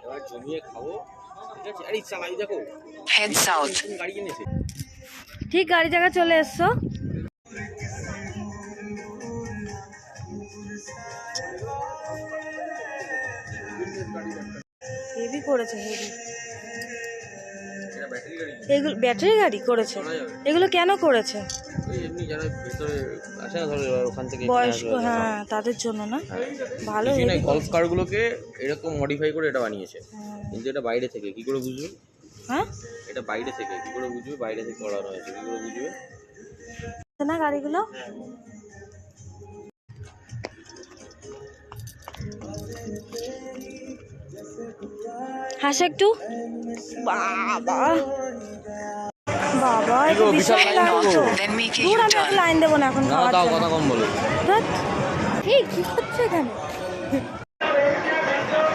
এবার জমিয়ে খাবো, ঠিক আছে? আরে চালাই দেখো, Head south. গাড়ি কিনেছে। ঠিক গাড়ি জায়গা চলে এসছো। হেভি করেছে, হেভি। এগুলো ব্যাটারি গাড়ি করেছে। এগুলো কেন করেছে? এমনি যারা ভেতরে আসে না, ধরো ওখান থেকে বয়স্ক, হ্যাঁ তাদের জন্য না? ভালো। গলফ কারগুলোকে এরকম মডিফাই করে এটা বানিয়েছে, কিন্তু এটা বাইরে থেকে কি করে বুঝবে? হ্যাঁ, এটা বাইরে থেকে কি করে বুঝবে? বাইরে থেকে করানো হয়েছে, কি করে বুঝবে না গাড়িগুলো? হাসে একটু। বাবা বাবা, এটা বিশাল লাইন তো। Then make a দূর, আমি U-turn. একটা লাইন দেবো না এখন না? খাওয়ার তাও জন্য। কথা কম বলো। ধ্যাৎ, এই কি হচ্ছে এখানে?